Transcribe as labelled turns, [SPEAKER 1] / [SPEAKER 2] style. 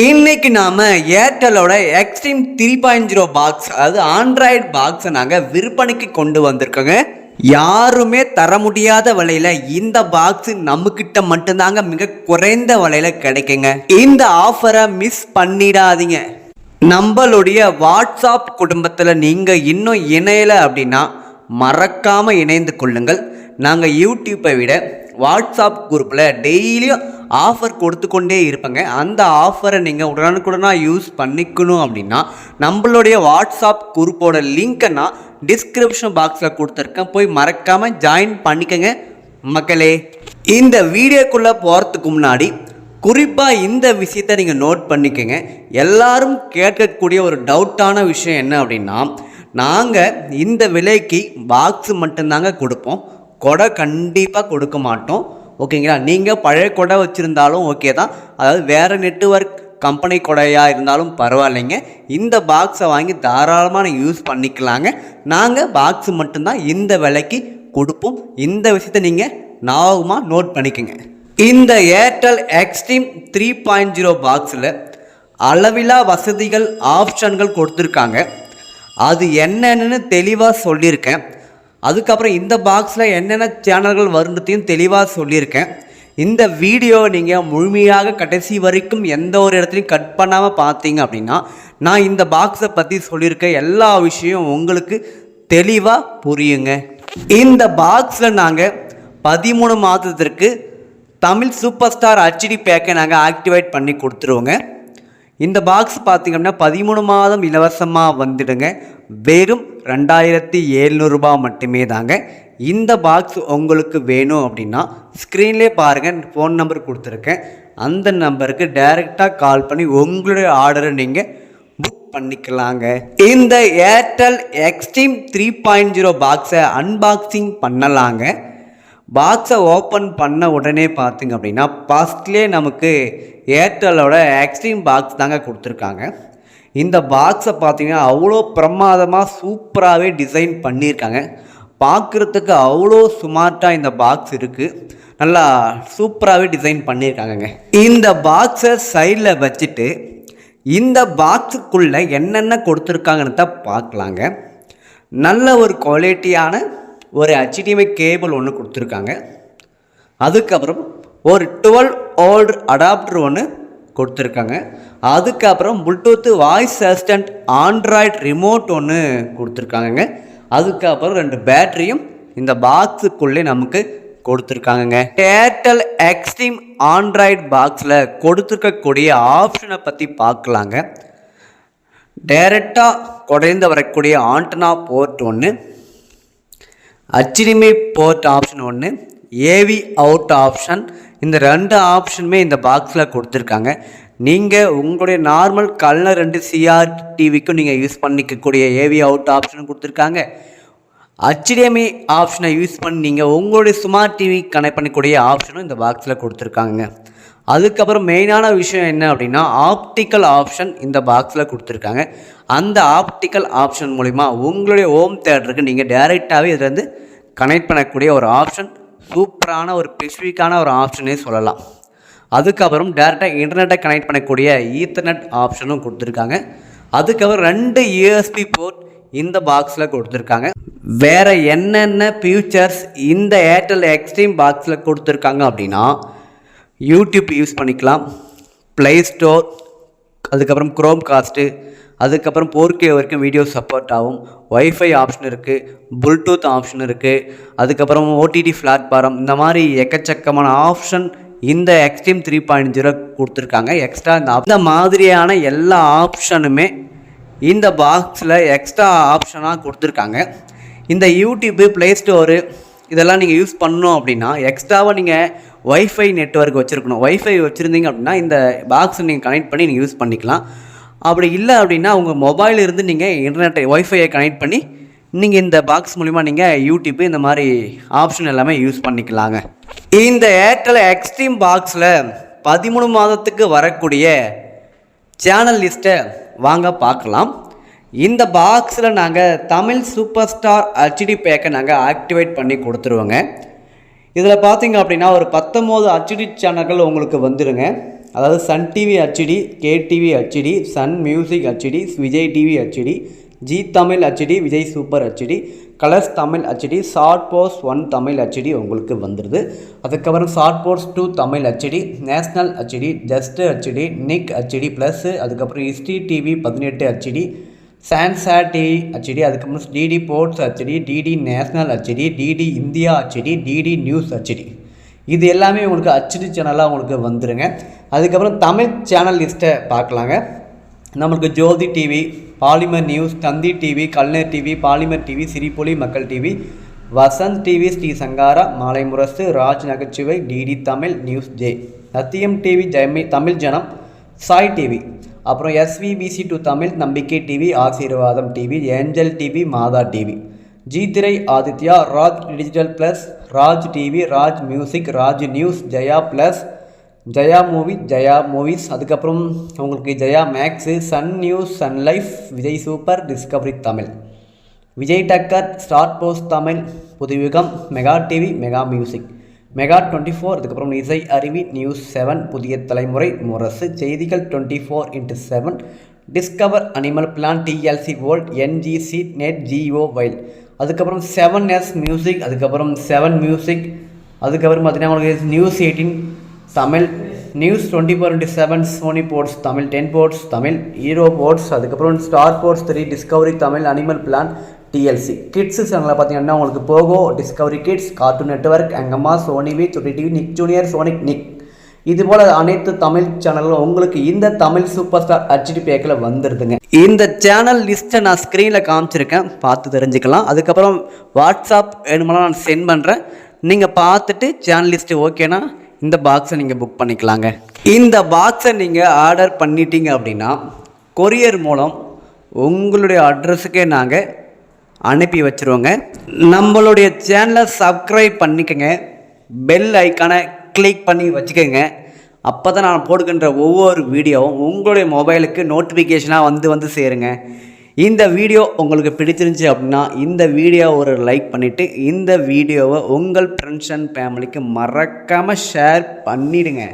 [SPEAKER 1] இன்னைக்கு நாம ஏர்டெலோட extreme 3.0 box, அதாவது ஆண்ட்ராய்டு பாக்ஸை நாங்கள் விற்பனைக்கு கொண்டு வந்திருக்கோங்க. யாருமே தர முடியாத விலையில இந்த பாக்ஸ் நம்மக்கிட்ட மட்டும்தாங்க மிக குறைந்த விலையில கிடைக்குங்க. இந்த ஆஃபரை மிஸ் பண்ணிடாதீங்க. நம்மளுடைய வாட்ஸ்அப் குடும்பத்தில் நீங்கள் இன்னும் இணையலை அப்படின்னா மறக்காமல் இணைந்து கொள்ளுங்கள். நாங்கள் யூடியூப்பை விட வாட்ஸ்அப் குரூப்பில் டெய்லியும் ஆஃபர் கொடுத்து கொண்டே இருப்பேங்க. அந்த ஆஃபரை நீங்கள் உடனுக்குடனாக யூஸ் பண்ணிக்கணும் அப்படின்னா நம்மளுடைய வாட்ஸ்அப் குரூப்போட லிங்க்கை நான் டிஸ்கிரிப்ஷன் பாக்ஸில் கொடுத்துருக்கேன், போய் மறக்காமல் ஜாயின் பண்ணிக்கங்க மக்களே. இந்த வீடியோக்குள்ளே போகிறதுக்கு முன்னாடி குறிப்பாக இந்த விஷயத்தை நீங்கள் நோட் பண்ணிக்கோங்க. எல்லாரும் கேட்கக்கூடிய ஒரு டவுட்டான விஷயம் என்ன அப்படின்னா, நாங்கள் இந்த விலைக்கு பாக்ஸு மட்டும்தாங்க கொடுப்போம், கொடை கண்டிப்பாக கொடுக்க மாட்டோம். ஓகேங்களா? நீங்கள் பழைய கொடை வச்சுருந்தாலும் ஓகே தான், அதாவது வேறு நெட்வொர்க் கம்பெனி கொடையாக இருந்தாலும் பரவாயில்லைங்க. இந்த பாக்ஸை வாங்கி தாராளமாக நீங்கள் யூஸ் பண்ணிக்கலாங்க. நாங்கள் பாக்ஸு மட்டும்தான் இந்த விலைக்கு கொடுப்போம். இந்த விஷயத்தை நீங்கள் ஞாபகமாக நோட் பண்ணிக்கோங்க. இந்த ஏர்டெல் எக்ஸ்ட்ரீம் 3.0 பாக்ஸில் அளவிலா வசதிகள் ஆப்ஷன்கள் கொடுத்துருக்காங்க. அது என்னென்னு தெளிவாக சொல்லியிருக்கேன். அதுக்கப்புறம் இந்த பாக்ஸில் என்னென்ன சேனல்கள் வருன்றதையும் தெளிவாக சொல்லியிருக்கேன். இந்த வீடியோவை நீங்கள் முழுமையாக கடைசி வரைக்கும் எந்த ஒரு இடத்துலையும் கட் பண்ணாமல் பார்த்தீங்க அப்படின்னா நான் இந்த பாக்ஸை பற்றி சொல்லியிருக்க எல்லா விஷயம் உங்களுக்கு தெளிவாக புரியுங்க. இந்த பாக்ஸில் நாங்கள் 13 மாதத்திற்கு தமிழ் சூப்பர் ஸ்டார் HD பேக்கை நாங்கள் ஆக்டிவேட் பண்ணி கொடுத்துருவோங்க. இந்த பாக்ஸ் பார்த்திங்க அப்படின்னா 13 மாதம் இலவசமாக வந்துடுங்க. வெறும் 2700 ரூபாய் மட்டுமே தாங்க. இந்த பாக்ஸ் உங்களுக்கு வேணும் அப்படின்னா ஸ்க்ரீன்லேயே பாருங்கள், ஃபோன் நம்பர் கொடுத்துருக்கேன். அந்த நம்பருக்கு டைரெக்டாக கால் பண்ணி உங்களுடைய ஆர்டரை நீங்கள் புக் பண்ணிக்கலாங்க. இந்த ஏர்டெல் எக்ஸ்ட்ரீம் 3.0 பாக்ஸை அன்பாக்சிங் பண்ணலாங்க. பாக்ஸை ஓப்பன் பண்ண உடனே பார்த்திங்க அப்படின்னா ஃபஸ்ட்லேயே நமக்கு ஏர்டெல்லோட எக்ஸ்ட்ரீம் பாக்ஸ் தாங்க கொடுத்துருக்காங்க. இந்த பாக்ஸை பார்த்திங்கன்னா அவ்வளோ பிரமாதமாக சூப்பராகவே டிசைன் பண்ணியிருக்காங்க. பார்க்குறதுக்கு அவ்வளோ ஸ்மார்ட்டாக இந்த பாக்ஸ் இருக்குது. நல்லா சூப்பராகவே டிசைன் பண்ணியிருக்காங்கங்க. இந்த பாக்ஸை சைடில் வச்சுட்டு இந்த பாக்ஸுக்குள்ளே என்னென்ன கொடுத்துருக்காங்கன்னு தான் பார்க்கலாங்க. நல்ல ஒரு குவாலிட்டியான ஒரு HDMI கேபிள் ஒன்று கொடுத்துருக்காங்க. அதுக்கப்புறம் ஒரு 12 வோல்ட் அடாப்டர் ஒன்று கொடுத்துருக்காங்க. அதுக்கப்புறம் Bluetooth voice assistant Android remote ஒன்று கொடுத்துருக்காங்கங்க. அதுக்கப்புறம் 2 பேட்டரியும் இந்த பாக்ஸுக்குள்ளே நமக்கு கொடுத்துருக்காங்கங்க. ஏர்டெல் எக்ஸ்ட்ரீம் ஆண்ட்ராய்டு பாக்ஸில் கொடுத்துருக்கக்கூடிய ஆப்ஷனை பற்றி பார்க்கலாங்க. டைரெக்டாக குறைந்து வரக்கூடிய ஆண்டனா போர்ட் ஒன்று, HDMI போர்ட் ஆப்ஷன் ஒன்று, AV அவுட் ஆப்ஷன். இந்த 2 ஆப்ஷனுமே இந்த பாக்ஸில் கொடுத்துருக்காங்க. நீங்கள் உங்களுடைய நார்மல் கலர் 2 CR டிவிக்கும் நீங்கள் யூஸ் பண்ணிக்கக்கூடிய AV அவுட் ஆப்ஷனும் கொடுத்துருக்காங்க. HDMI ஆப்ஷனை யூஸ் பண்ணி நீங்கள் உங்களுடைய ஸ்மார்ட் டிவி கனெக்ட் பண்ணக்கூடிய ஆப்ஷனும் இந்த பாக்ஸில் கொடுத்துருக்காங்க. அதுக்கப்புறம் மெயினான விஷயம் என்ன அப்படின்னா ஆப்டிக்கல் ஆப்ஷன் இந்த பாக்ஸில் கொடுத்துருக்காங்க. அந்த ஆப்டிக்கல் ஆப்ஷன் மூலிமா உங்களுடைய ஹோம் தியேட்டருக்கு நீங்கள் டைரெக்டாகவே இதுலேருந்து கனெக்ட் பண்ணக்கூடிய ஒரு ஆப்ஷன், சூப்பரான ஒரு ஸ்பெசிஃபிக்கான ஒரு ஆப்ஷனே சொல்லலாம். அதுக்கப்புறம் டேரெக்டாக இன்டர்நெட்டை கனெக்ட் பண்ணக்கூடிய ஈத்தர்நெட் ஆப்ஷனும் கொடுத்துருக்காங்க. அதுக்கப்புறம் 2 USB போர்ட் இந்த பாக்ஸில் கொடுத்துருக்காங்க. வேறு என்னென்ன ஃபியூச்சர்ஸ் இந்த ஏர்டெல் எக்ஸ்ட்ரீம் பாக்ஸில் கொடுத்துருக்காங்க அப்படின்னா யூடியூப் யூஸ் பண்ணிக்கலாம், ப்ளே ஸ்டோர், அதுக்கப்புறம் குரோம் காஸ்ட்டு, அதுக்கப்புறம் 4K வரைக்கும் வீடியோ சப்போர்ட் ஆகும், வைஃபை ஆப்ஷன் இருக்குது, ப்ளூடூத் ஆப்ஷன் இருக்குது, அதுக்கப்புறம் OTT பிளாட்ஃபார்ம், இந்த மாதிரி எக்கச்சக்கமான ஆப்ஷன் இந்த எக்ஸ்ட்ரீம் 3.0 கொடுத்துருக்காங்க. எக்ஸ்ட்ரா இந்த மாதிரியான எல்லா ஆப்ஷனுமே இந்த பாக்ஸில் எக்ஸ்ட்ரா ஆப்ஷனாக கொடுத்துருக்காங்க. இந்த யூடியூப்பு, ப்ளே ஸ்டோரு இதெல்லாம் நீங்கள் யூஸ் பண்ணணும் அப்படின்னா எக்ஸ்ட்ராவாக நீங்கள் வைஃபை நெட்வொர்க் வச்சுருக்கணும். வைஃபை வச்சுருந்தீங்க அப்படின்னா இந்த பாக்ஸை நீங்கள் கனெக்ட் பண்ணி நீங்கள் யூஸ் பண்ணிக்கலாம். அப்படி இல்லை அப்படின்னா உங்கள் மொபைல் இருந்து நீங்கள் இன்டர்நெட்டை வைஃபையை கனெக்ட் பண்ணி நீங்கள் இந்த பாக்ஸ் மூலிமா நீங்கள் யூடியூப்பு இந்த மாதிரி ஆப்ஷன் எல்லாமே யூஸ் பண்ணிக்கலாங்க. இந்த ஏர்டெல் எக்ஸ்ட்ரீம் பாக்ஸில் 13 மாதத்துக்கு வரக்கூடிய சேனல் லிஸ்ட்டை வாங்க பார்க்கலாம். இந்த பாக்ஸில் நாங்கள் தமிழ் சூப்பர் ஸ்டார் HD பேக்கை நாங்கள் ஆக்டிவேட் பண்ணி கொடுத்துருவோங்க. இதில் பார்த்திங்க அப்படின்னா ஒரு 19 HD சேனல்கள் உங்களுக்கு வந்துடுங்க. அதாவது Sun TV HD, KTV HD, Sun music HD, Vijay TV HD, G Tamil HD, Vijay super HD, colours Tamil HD, short post 1 Tamil HD உங்களுக்கு வந்துடுது. அதுக்கப்புறம் short post 2 Tamil HD, national HD, just HD, நிக் ஹெச்டி ப்ளஸ், அதுக்கப்புறம் history TV 18 HD, சான்சாட் TV HD, அதுக்கப்புறம் DD ports HD, DD national HD, DD India HD, DD news HD. இது எல்லாமே உங்களுக்கு HD சேனலாக உங்களுக்கு வந்துடுங்க. அதுக்கப்புறம் தமிழ் சேனல் லிஸ்ட்டை பார்க்கலாங்க. நம்மளுக்கு Jothi TV, Polimer News, Thanthi TV, Kalaignar TV, Polimer TV, Sirippoli Makkal TV, Vasanth TV, Sri Sankara, Malai Murasu, Raj Nagaichuvai, DD Tamil, News J, Sathiyam TV, Tamil Janam, Sai TV, அப்புறம் SVBC2 Tamil, Nambikkai TV, Aasirvatham TV, Angel TV, Matha TV, ஜி3 Aditya, Raj Digital Plus, Raj TV, Raj Music, Raj News, Jaya Plus, Jaya Movie, Jaya Movies, அதுக்கப்புறம் உங்களுக்கு Jaya Max, Sun News, Sun life, Vijay Super, Discovery Tamil, Vijay Takkar, Star போஸ்ட் Tamil, Puthuyugam, Mega TV, Mega Music, Mega 24, அதுக்கப்புறம் இசை அருவி, news 7, புதிய தலைமுறை, Murasu, Seithigal 24x7, Discovery Animal Planet, TLC World, NGC net, Geo Wild, அதுக்கப்புறம் 7S Music, அதுக்கப்புறம் 7 மியூசிக், அதுக்கப்புறம் பார்த்தீங்கன்னா உங்களுக்கு News 18 Tamil, News 24x7, Sony Sports Tamil, 10 Sports Tamil, Hero Sports, அதுக்கப்புறம் Star Sports 3, Discovery Tamil, Animal Planet, TLC kids சேனலில் பார்த்தீங்கன்னா உங்களுக்கு Pogo, Discovery Kids, Cartoon Network, அங்கம்மா, சோனிவி, துடி TV, Nick Junior, Sonic Nick, இதுபோல் அனைத்து தமிழ் சேனலும் உங்களுக்கு இந்த தமிழ் சூப்பர் ஸ்டார் ஹெச்டி பேக்கில் வந்துடுதுங்க. இந்த சேனல் லிஸ்ட்டை நான் ஸ்க்ரீனில் காமிச்சிருக்கேன், பார்த்து தெரிஞ்சுக்கலாம். அதுக்கப்புறம் வாட்ஸ்அப் வேணுமெல்லாம் நான் சென்ட் பண்ணுறேன், நீங்கள் பார்த்துட்டு சேனல் லிஸ்ட்டு ஓகேனா இந்த பாக்ஸை நீங்கள் புக் பண்ணிக்கலாங்க. இந்த பாக்ஸை நீங்கள் ஆர்டர் பண்ணிட்டீங்க அப்படின்னா கொரியர் மூலம் உங்களுடைய அட்ரஸுக்கே நாங்கள் அனுப்பி வச்சுருவோங்க. நம்மளுடைய சேனலை சப்ஸ்கிரைப் பண்ணிக்கோங்க, பெல் ஐக்கானை கிளிக் பண்ணி வச்சுக்கோங்க. அப்போ தான் நான் போடுகின்ற ஒவ்வொரு வீடியோவும் உங்களுடைய மொபைலுக்கு நோட்டிஃபிகேஷனாக வந்து சேருங்க. இந்த வீடியோ உங்களுக்கு பிடிச்சிருந்துச்சி அப்படின்னா இந்த வீடியோ ஒரு லைக் பண்ணிவிட்டு இந்த வீடியோவை உங்கள் ஃப்ரெண்ட்ஸ் அண்ட் ஃபேமிலிக்கு மறக்காமல் ஷேர் பண்ணிவிடுங்க.